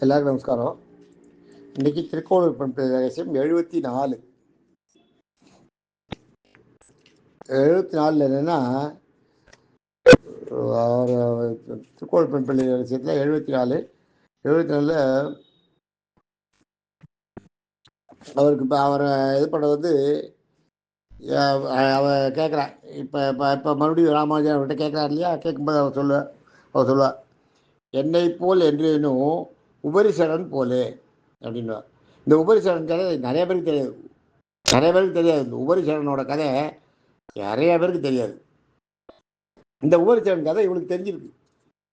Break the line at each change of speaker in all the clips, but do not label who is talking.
எல்லாருக்கும் நமஸ்காரம். இன்னைக்கு திருக்கோளூர் ரகசியம் 74. 74 என்னன்னா, திருக்கோளூர் பெண்பிள்ளை ரகசியத்தில் 74 அவருக்கு இப்போ அவரை இது பண்ண வந்து அவ கேட்குறான். இப்போ மறுபடியும் ராமானுஜன் அவர்கிட்ட கேட்குறாரு இல்லையா? கேட்கும்போது அவர் சொல்லுவா என்னை போல் என்றேனும் உபரிசரன் போலே அப்படின்வா. இந்த உபரிசரன் கதை நிறைய பேருக்கு தெரியாது. இந்த உபரிசரனோட கதை நிறைய பேருக்கு தெரியாது. இந்த உபரிசரன் கதை இவனுக்கு தெரிஞ்சிருக்கு.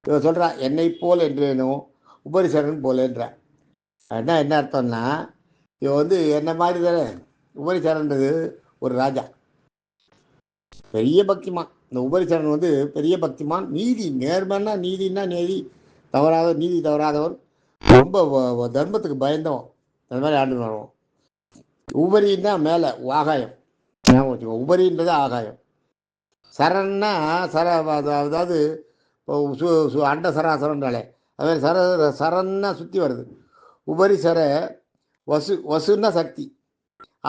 இவன் சொல்றா என்னை போல் என்றேனும் உபரிசரன் போலேன்றா. என்ன அர்த்தம்னா, இவன் வந்து என்ன மாதிரி தானே. உபரிசரன்றது ஒரு ராஜா, பெரிய பக்திமான். இந்த உபரிசரன் வந்து பெரிய பக்திமான், நேர்மைன்னா நீதினா நீதி தவறாதவர், ரொம்ப தர்மத்துக்கு பயந்தவன். அந்த மாதிரி ஆண்டு வருவோம். உபரின்னா மேலே ஆகாயம், உபரின்றது ஆகாயம். சரன்னா அதாவது அண்ட சராசரன்றாலே அது சரன்னா சுற்றி வருது. உபரி சர வசுன்னா சக்தி,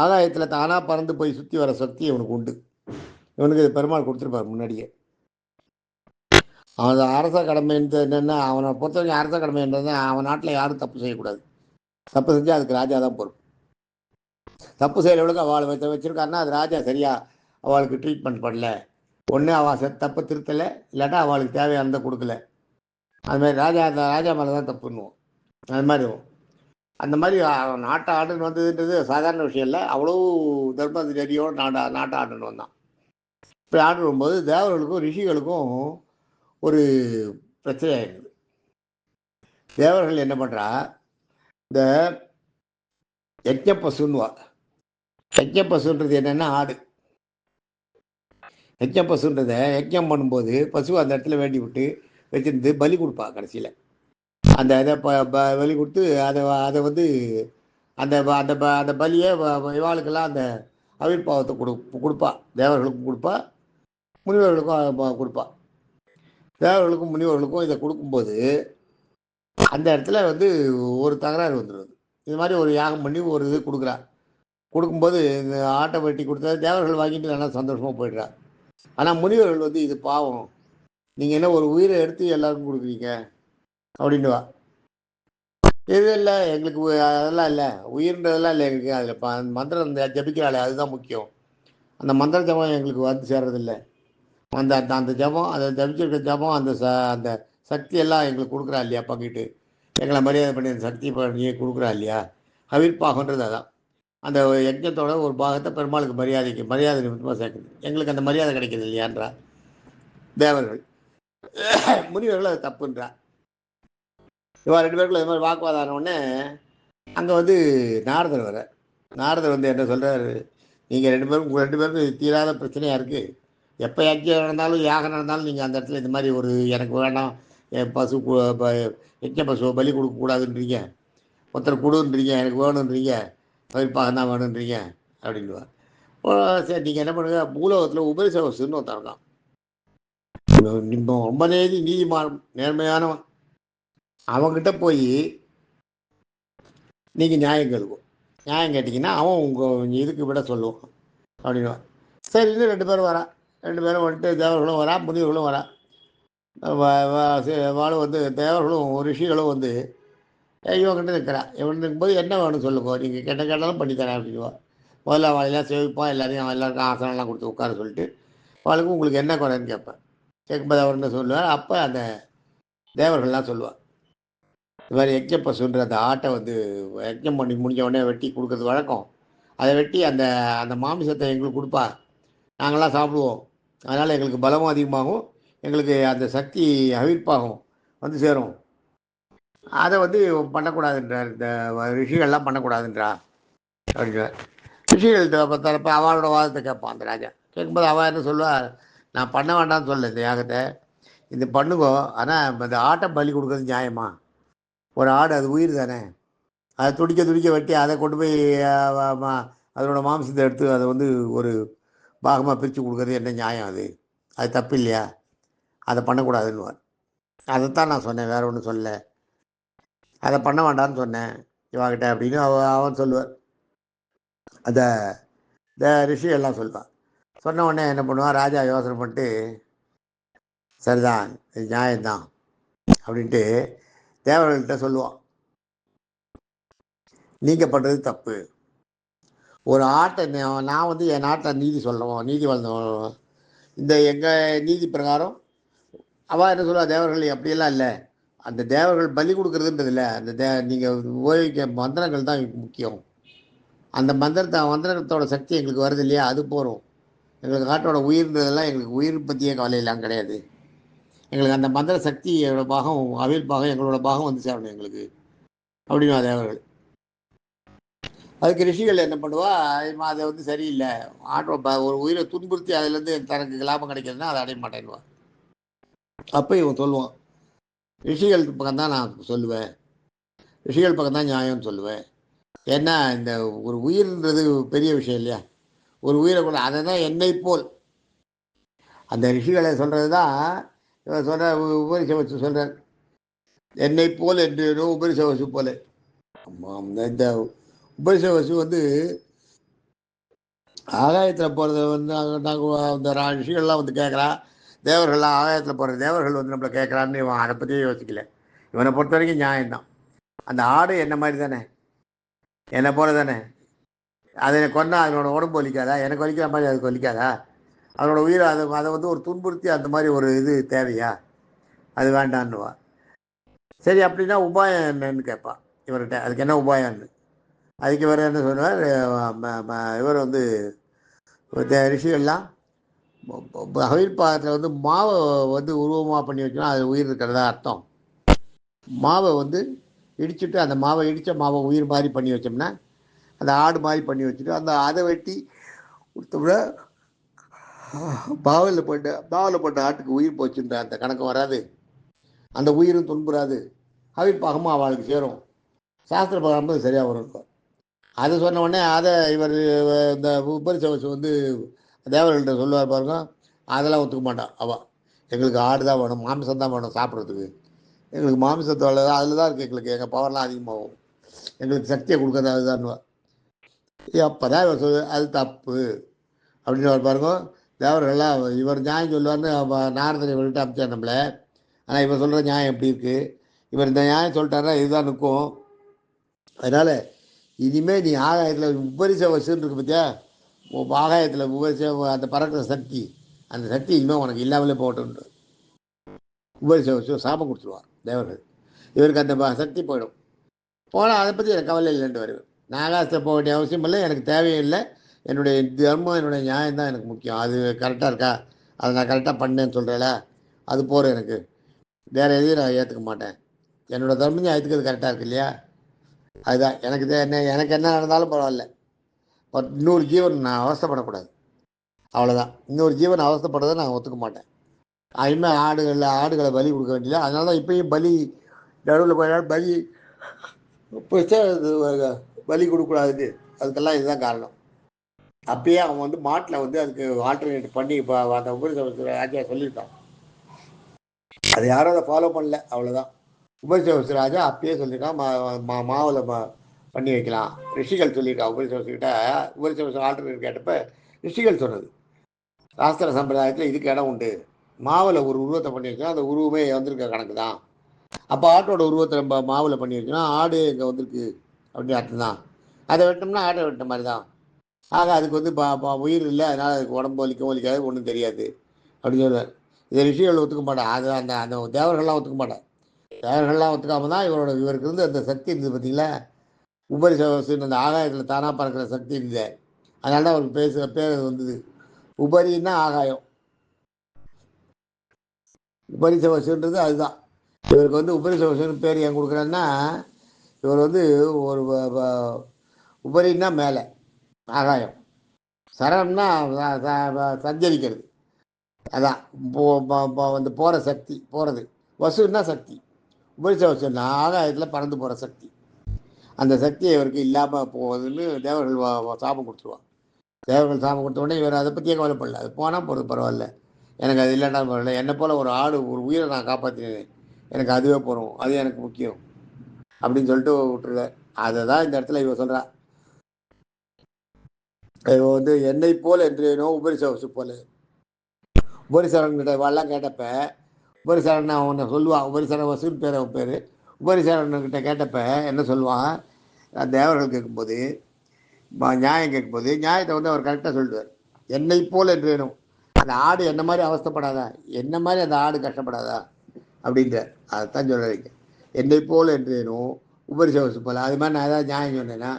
ஆகாயத்தில் தானாக பறந்து போய் சுற்றி வர சக்தி இவனுக்கு உண்டு. இவனுக்கு பெருமாள் கொடுத்துருப்பார் முன்னாடியே. அவன் அரச கடமைன்றது என்னென்னா, அவனை பொறுத்தவரைக்கும் அரச கடமைன்றது அவன் நாட்டில் யாரும் தப்பு செய்யக்கூடாது. தப்பு செஞ்சால் அதுக்கு ராஜா தான் பொறுப்பு. தப்பு செய்கிறவளுக்கு அவளை வச்சிருக்காருன்னா அது ராஜா சரியா அவளுக்கு ட்ரீட்மெண்ட் பண்ணல, ஒன்று அவள் தப்பு திருத்தலை, இல்லாட்டா அவளுக்கு தேவையானதை கொடுக்கல. அது மாதிரி ராஜா மேலே தான் தப்புன்னுவோம். அது மாதிரி அந்த மாதிரி நாட்டை ஆண்டுன்னு வந்ததுன்றது சாதாரண விஷயம் இல்லை. அவ்வளோ தர்ம நெறியோடு நாட்டை ஆண்டுன்னு வந்தான். இப்படி ஆண்டு வரும்போது தேவர்களுக்கும் ரிஷிகளுக்கும் ஒரு பிரச்சனை ஆயிடுது. தேவர்கள் என்ன பண்ணுறா, இந்த யஜ்ஞப்பசுன்னுவா. யஜ்ஞப்பசுன்றது என்னென்னா ஆடு. யஜ்ஞப்பசுன்றதை யஜ்ஞம் பண்ணும்போது பசு அந்த இடத்துல வேண்டி விட்டு வச்சிருந்து பலி கொடுப்பா. கடைசியில் அந்த இதை பலி கொடுத்து அதை வந்து அந்த அந்த அந்த பலியை இவாளுக்கெல்லாம் அந்த ஆவிர்பாவத்தை கொடுப்பா. தேவர்களுக்கும் கொடுப்பா, முனிவர்களுக்கும் கொடுப்பா. தேவர்களுக்கும் முனிவர்களுக்கும் இதை கொடுக்கும்போது அந்த இடத்துல வந்து ஒரு தகராறு வந்துடுது. இது மாதிரி ஒரு யாகம் பண்ணி ஒரு இது கொடுக்கும்போது இந்த ஆட்டை வெட்டி கொடுத்தா தேவர்கள் வாங்கிட்டு நல்லா சந்தோஷமாக போயிடுறா. ஆனால் முனிவர்கள் வந்து இது பாவம், நீங்கள் என்ன ஒரு உயிரை எடுத்து எல்லாருக்கும் கொடுக்குறீங்க அப்படின்னுவா. இது இல்லை எங்களுக்கு அதெல்லாம் இல்லை, உயிர்ன்றதெல்லாம் இல்லை எங்களுக்கு. அதில் மந்திரம் ஜபிக்கிறாளே அதுதான் முக்கியம். அந்த மந்திர ஜபம் எங்களுக்கு வந்து சேர்றதில்லை. அந்த அந்த ஜபம், அதை ஜபிச்சிருக்க ஜபம், அந்த சக்தி எல்லாம் எங்களுக்கு கொடுக்குறா இல்லையா, பங்கிட்டு எங்களை மரியாதை பண்ணி அந்த சக்தி பண்ணியே கொடுக்குறா இல்லையா. அவிர்ப்பாகன்றது அதான். அந்த யஜ்ஞத்தோட ஒரு பாகத்தை பெருமாளுக்கு மரியாதை நிமித்தமாக சேர்க்குது. எங்களுக்கு அந்த மரியாதை கிடைக்கிது இல்லையான்றா தேவர்கள். முனிவர்கள் அது தப்புன்றா. இவா 2 பேருக்குள்ள இது மாதிரி வாக்குவாதம் ஆனவுடனே அங்கே வந்து நாரதர் வந்து என்ன சொல்கிறாரு, நீங்கள் 2 பேருக்கும் தீராத பிரச்சனையாக இருக்குது. எப்போ யஜ்யம் நடந்தாலும் யாகம் நடந்தாலும் நீங்கள் அந்த இடத்துல இந்த மாதிரி ஒரு எனக்கு வேண்டாம், என் யஜ்ஞ பசுவை பலி கொடுக்கக்கூடாதுன்றீங்க, ஒருத்தர் கொடுன்றீங்க, எனக்கு வேணுன்றீங்க, பயிர்ப்பாகம் தான் வேணுன்றீங்க அப்படின்வா. சரி நீங்கள் என்ன பண்ணுங்க, பூலோகத்தில் உபரிசவசுன்னு ஒருத்தன் இருக்கான். ரொம்ப நீதிமான் நேர்மையானவன். அவங்ககிட்ட போய் நீங்கள் நியாயம் கேட்டிங்கன்னா அவன் உங்கள் இதுக்கு விட சொல்லுவான் அப்படின்வான். சரின்னு 2 பேரும் வந்துட்டு தேவர்களும் வரா, முனிவர்களும் வரா. வாழும் வந்து தேவர்களும் ரிஷிகளும் வந்து இவங்கிட்ட நிற்கிறான். இவன் இருக்கும்போது என்ன வேணும் சொல்லுங்க, நீங்கள் கேட்டாலும் பண்ணித்தரேன் அப்படின்வா. முதல்ல அவளெல்லாம் சேவிப்பான், எல்லாருக்கும் ஆசனம்லாம் கொடுத்து உட்கார சொல்லிட்டு அவளுக்கு உங்களுக்கு என்ன குறைன்னு கேட்பேன். கேட்கும்போது அவர் என்ன சொல்லுவார், அப்போ அந்த தேவர்கள்லாம் சொல்லுவாள், இது மாதிரி யஜ்ஞப்பசுன்ற அந்த ஆட்டை வந்து யஜ்ஞம் பண்ணி முடிஞ்ச உடனே வெட்டி கொடுக்குறது வழக்கம். அதை வெட்டி அந்த அந்த மாமிசத்தை எங்களுக்கு கொடுப்பா, நாங்கள்லாம் சாப்பிடுவோம். அதனால் எங்களுக்கு பலமும் அதிகமாகும், எங்களுக்கு அந்த சக்தி அவிர்ப்பாகும் வந்து சேரும். அதை வந்து பண்ணக்கூடாதுன்றார், இந்த ரிஷிகள்லாம் பண்ணக்கூடாதுன்றா அப்படின்றார். ரிஷிகள்கிட்ட தரப்ப அவளோட வாதத்தை கேட்பான் அந்த ராஜா. கேட்கும்போது அவள் என்ன சொல்லுவாள், நான் பண்ண வேண்டாம்னு சொல்லலை இந்த யாகத்தை, இது பண்ணுங்கோ, ஆனால் இந்த ஆட்டை பலி கொடுக்குறது நியாயமா? ஒரு ஆடு அது உயிர் தானே, அதை துடிக்க வெட்டி அதை கொண்டு போய் அதனோட மாம்சத்தை எடுத்து அதை வந்து ஒரு பாகமாக பிரித்து கொடுக்குறது என்ன நியாயம்? அது தப்பு இல்லையா? அதை பண்ணக்கூடாதுன்னுவார். அதைத்தான் நான் சொன்னேன், வேறு ஒன்றும் சொல்லலை. அதை பண்ண வேண்டாம்னு சொன்னேன் இவாகிட்ட அப்படின்னு அவன் சொல்லுவார். அந்த ரிஷி எல்லாம் சொல்லுவான். சொன்ன உடனே என்ன பண்ணுவான், ராஜா யோசனை பண்ணிட்டு சரிதான் இது நியாயம்தான் அப்படின்ட்டு தேவர்கள்கிட்ட சொல்லுவான், நீங்கள் பண்ணுறது தப்பு. ஒரு ஆட்டை நான் வந்து என் நாட்டில் நீதி சொல்லுவோம், நீதி வளர்ந்தோம், இந்த எங்கள் நீதி பிரகாரம் அவள் என்ன சொல்லுவா, தேவர்கள் அப்படியெல்லாம் இல்லை, அந்த தேவர்கள் பலி கொடுக்குறதுன்றது இல்லை, அந்த நீங்கள் உபயோகிக்க மந்திரங்கள் தான் முக்கியம். அந்த மந்திரத்தோட சக்தி எங்களுக்கு வருது இல்லையா, அது போகிறோம். எங்களுக்கு காட்டோட உயிர்ன்றதெல்லாம் எங்களுக்கு உயிர் பற்றியே கவலையெல்லாம் கிடையாது. எங்களுக்கு அந்த மந்திர சக்தியோட பாகம், அவியல் பாகம், எங்களோட பாகம் வந்து சேரணும் எங்களுக்கு அப்படின்னா தேவர்கள். அதுக்கு ரிஷிகள் என்ன பண்ணுவா, அதை வந்து சரியில்லை, ஒரு உயிரை துன்புறுத்தி அதுலேருந்து தனக்கு லாபம் கிடைக்கிறதுனா அதை அடைய மாட்டேன்னுவா. அப்போ இவன் சொல்லுவான், ரிஷிகள் பக்கம் தான் நான் சொல்லுவேன், ரிஷிகள் பக்கம் தான் நியாயம்னு சொல்லுவேன். ஏன்னா இந்த ஒரு உயிர்ன்றது பெரிய விஷயம் இல்லையா, ஒரு உயிரை கூட அதை தான் என்னை போல் அந்த ரிஷிகளை சொல்கிறது தான் இவன் சொல்கிற உபரிசவசு சொல்கிறார், என்னை போல் என்று உபரிசவசு போல. இந்த உபரிசவசு வந்து ஆகாயத்தில் போகிறத வந்து நாங்கள் அந்த ரிஷிகள்லாம் வந்து கேட்குறா, தேவர்கள்லாம் ஆகாயத்தில் போகிற தேவர்கள் வந்து நம்மளை கேட்குறான்னு இவன் அதை பற்றியே யோசிக்கல. இவனை பொறுத்த வரைக்கும் நியாயம்தான். அந்த ஆடு என்ன மாதிரி தானே, என்னை போல தானே, அதை கொண்டா அதனோட உடம்பு வலிக்காதா, எனக்கு வலிக்கிற மாதிரி அதுக்கு வலிக்காதா, அதனோட உயிரை அதை வந்து ஒரு துன்புறுத்தி அந்த மாதிரி ஒரு இது தேவையா, அது வேண்டான்னுவா. சரி அப்படின்னா உபாயம் என்னன்னு கேட்பான் இவர்கிட்ட, அதுக்கு என்ன உபாயம்னு. அதுக்கு இவர் என்ன சொல்லுவார், இவர் வந்து ரிஷிகள்லாம் அவிர் பாகத்தில் வந்து மாவை வந்து உருவமாக பண்ணி வச்சோம்னா அது உயிர் இருக்கிறதா அர்த்தம். மாவை வந்து இடிச்சுட்டு அந்த மாவை இடித்த மாவை உயிர் மாதிரி பண்ணி வச்சோம்னா, அந்த ஆடு மாதிரி பண்ணி வச்சுட்டு அந்த அதை வெட்டி கொடுத்தோம்னா பாவலில் போட்ட ஆட்டுக்கு உயிர் போச்சுன்ற அந்த கணக்கு வராது, அந்த உயிரும் துன்புறாது, அவிர் பாகமும் அவளுக்கு சேரும், சாஸ்திர பாகம் சரியாக வரும். அதை சொன்ன உடனே அதை இவர் இந்த உபரிசவசு வந்து தேவர்கள்ட்ட சொல்லுவார் பாருங்க, அதெல்லாம் ஒத்துக்க மாட்டான் அவள். எங்களுக்கு ஆடு தான் வேணும், மாமிசம் தான் வேணும் சாப்பிட்றதுக்கு, எங்களுக்கு மாமிசத்தோட அதில் தான் இருக்குது எங்களுக்கு, எங்கள் பவர்லாம் அதிகமாகும், எங்களுக்கு சக்தியை கொடுக்குறது அதுதான்வா. அப்போ தான் இவர் சொல்லு அது தப்பு அப்படின்னு பாருங்க. தேவர்கள்லாம் இவர் நியாயம் சொல்லுவார்னு நாரதனை இவர்கிட்ட அமிச்சார் நம்மளை. ஆனால் இவர் சொல்கிற நியாயம் எப்படி இருக்குது, இவர் இந்த நியாயம் சொல்லிட்டாரா இதுதான் நிற்கும். அதனால் இனிமேல் நீ ஆகாயத்தில் உபரிசவசுன்னு இருக்கு பார்த்தியா, ஆகாயத்தில் உபரிசவ அந்த பறக்கிற சக்தி, அந்த சக்தி இனிமேல் உனக்கு இல்லாமலே போட்டோன்ற உபரிசவசு சாபம் கொடுத்துருவான் தேவர்கள். இவருக்கு அந்த சக்தி போயிடும். போனால் அதை பற்றி எனக்கு கவலை இல்லைன்ட்டு வருவேன். நான் ஆகாசத்தில் போக வேண்டிய அவசியம் இல்லை, எனக்கு தேவையில்லை, என்னுடைய தர்மம் என்னுடைய நியாயம் தான் எனக்கு முக்கியம், அது கரெக்டாக இருக்கா, அதை நான் கரெக்டாக பண்ணேன்னு சொல்கிறேன்ல, அது போகிற எனக்கு வேறு எதையும் நான் ஏற்றுக்க மாட்டேன், என்னோடய தர்மம் நியாயத்துக்கு அது கரெக்டாக இருக்கு இல்லையா, அதுதான் எனக்கு என்ன நடந்தாலும் பரவாயில்ல, பட் இன்னொரு ஜீவன் நான் அவஸ்தைப்படக்கூடாது, அவ்வளோதான். இன்னொரு ஜீவன் அவஸ்தைப்படுறதை நான் ஒத்துக்க மாட்டேன். அதுமாதிரி ஆடுகளை பலி கொடுக்க வேண்டியது, அதனால தான் இப்பயும் பலி நடுவில் போயிடாலும் பலி கொடுக்கூடாது, அதுக்கெல்லாம் இதுதான் காரணம். அப்பயே அவன் வந்து மாட்டில் வந்து அதுக்கு ஆல்டர்னேட் பண்ணி இப்போ அந்த உபரிசவச ராஜா சொல்லியிருக்கான், அது யாரும் அதை ஃபாலோ பண்ணல, அவ்வளோதான். உபரிசவச ராஜா அப்பயே சொல்லியிருக்கான், மாவில் பண்ணி வைக்கலாம், ரிஷிகள் சொல்லியிருக்கான் உபரிசவசக்கிட்ட. உபரிசவச ஆல்டர்னேட் கேட்டப்ப ரிஷிகள் சொன்னது, சாஸ்திர சம்பிரதாயத்தில் இதுக்கு இடம் உண்டு, மாவில் ஒரு உருவத்தை பண்ணி வைக்கலாம், அந்த உருவமே வந்திருக்க கணக்கு தான். அப்போ ஆட்டோட உருவத்தை நம்ம மாவில் பண்ணி வச்சோம்னா ஆடு இங்கே வந்திருக்கு அப்படின்னு அர்த்தம் தான், அதை வெட்டோம்னா ஆட்டை வெட்ட மாதிரி தான். ஆக அதுக்கு வந்து உயிர் இல்லை, அதனால் அதுக்கு உடம்பு வலிக்காது, ஒன்றும் தெரியாது அப்படின்னு சொல்லுவார். இதை ரிஷிகள் ஒத்துக்க மாட்டான், அது அந்த அந்த தேவர்கள்லாம் ஒத்துக்க மாட்டான். தேவர்கள்லாம் ஒத்துக்காம தான் இவருக்கு இருந்து அந்த சக்தி இருந்தது பார்த்தீங்களா, உபரிசவசுன்னு அந்த ஆகாயத்தில் தானாக பறக்கிற சக்தி இருந்தது, அதனால தான் அவருக்கு பேர் வந்தது. உபரின்னா ஆகாயம், உபரிசவசுன்றது அதுதான். இவருக்கு வந்து உபரிசவசுன்னு பேர் ஏன் கொடுக்குறேன்னா, இவர் வந்து ஒரு உபரின்னா மேலே ஆகாயம், சரம்னா சஞ்சரிக்கிறது, அதான் வந்து போகிற சக்தி, போகிறது. வசுன்னா சக்தி, உபரிசவசுன்னா ஆகாயத்தில் பறந்து போகிற சக்தி. அந்த சக்தியை இவருக்கு இல்லாமல் போகுதுன்னு தேவர்கள் சாபம் கொடுத்துருவான். தேவர்கள் சாபம் கொடுத்த உடனே இவர் அதை பற்றியே கவலைப்படல, அது போனால் போகிறது பரவாயில்ல, எனக்கு அது இல்லைன்னா பரவாயில்ல, என்னை போல் ஒரு ஆடு ஒரு உயிரை நான் காப்பாற்றினேன், எனக்கு அதுவே போகிறோம், அது எனக்கு முக்கியம் அப்படின்னு சொல்லிட்டு விட்டுருக்கார். அதை தான் இந்த இடத்துல இவ சொல்றா. இவ வந்து என்னை போல் என்றேனோ உபரிசவசு போல. உபரிசரன் கிட்ட இவெல்லாம் கேட்டப்ப உபரிசரன் அவனை சொல்லுவான். உபரிசர வசுன்னு பேர் அவன் பேர். உபரிசரன் கிட்ட கேட்டப்ப என்ன சொல்லுவான், தேவர்கள் கேட்கும்போது நியாயம் கேட்கும்போது நியாயத்தை வந்து அவர் கரெக்டாக சொல்லிடுவார். என்னை போல் என்றேனும், அந்த ஆடு என்ன மாதிரி அவஸ்தைப்படாதா, என்ன மாதிரி அந்த ஆடு கஷ்டப்படாதா அப்படின்ற. அதைத்தான் சொல்கிறீங்க. என்னை போல் என்றேனும் உபரிசவசு போல. அது மாதிரி நான் ஏதாவது நியாயம் சொன்னேன்னா,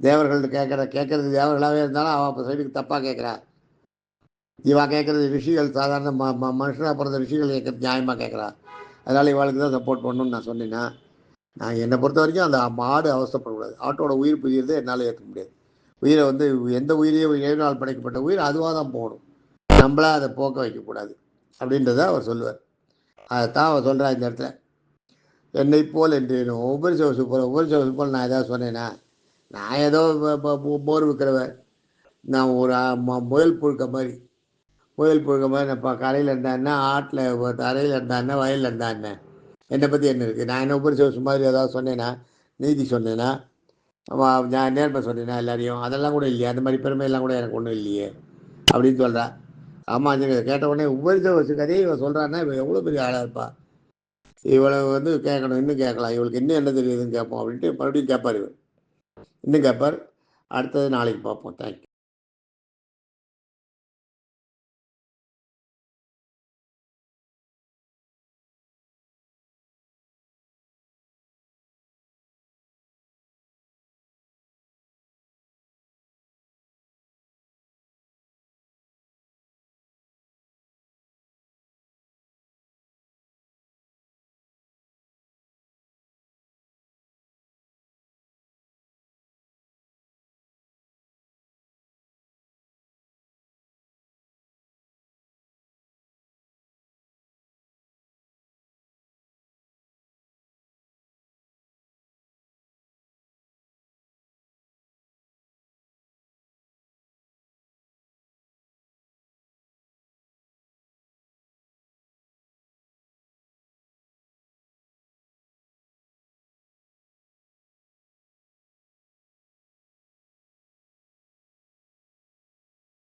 தேவர்கள்ட்ட கேட்கறது தேவர்களாகவே இருந்தாலும் அவன் அப்போ சைடுக்கு தப்பாக கேட்குறா. இவா கேட்குறது ரிஷிகள், சாதாரண மனுஷனாக பிறந்த ரிஷிகள் கேட்குறது நியாயமாக கேட்குறா. அதனால் இவாளுக்கு தான் சப்போர்ட் பண்ணணும்னு நான் சொன்னேன்னா, நான் என்னை பொறுத்த வரைக்கும் அந்த மாடு அவஸ்தைப்படக்கூடாது. ஆட்டோட உயிர் பிரியறதை என்னால் ஏற்றுக்க முடியாது. உயிரை வந்து எந்த உயிரையும் இறைவனால் படைக்கப்பட்ட உயிர் அதுவாக தான் போகணும். நம்மளா அதை போக்க வைக்கக்கூடாது அப்படின்றத அவர் சொல்லுவார். அதைத்தான் அவர் சொல்கிறா இந்த இடத்துல. என்னை போல் என்றேனும் உபரிசவசு போல். உபரிசவசு போல் நான் ஏதாவது சொன்னேன்னா, நான் ஏதோ போர் விற்கிறவர், நான் ஒரு முயல் புழுக்க மாதிரி. முயல் புழுக்க மாதிரி நான் இப்போ கரையில் இருந்தான்னா, ஆட்டில் தரையில் இருந்தான்னா, வயலில் இருந்தான்னு என்னை பற்றி என்ன இருக்குது? நான் என்ன உபரிசவசு மாதிரி ஏதாவது சொன்னேன்னா, நீதி சொன்னேன்னா, நான் நேர்மை சொன்னேன்னா எல்லாரையும், அதெல்லாம் கூட இல்லையே. அந்த மாதிரி பெருமையெல்லாம் கூட எனக்கு ஒன்றும் இல்லையே அப்படின்னு சொல்கிறா. ஆமாம், நீங்கள் கேட்ட உடனே உபரிசவசு கதையை இவன் சொல்கிறான்னா இவன் எவ்வளோ பெரிய ஆளாக இருப்பா. இவளை வந்து கேட்கணும், இன்னும் கேட்கலாம், இவளுக்கு இன்னும் என்ன தெரியுதுன்னு கேட்போம் அப்படின்ட்டு மறுபடியும் கேட்பார். இவர் இன்னும் கேட்பார். அடுத்தது நாளைக்கு பார்ப்போம். தேங்க்யூ.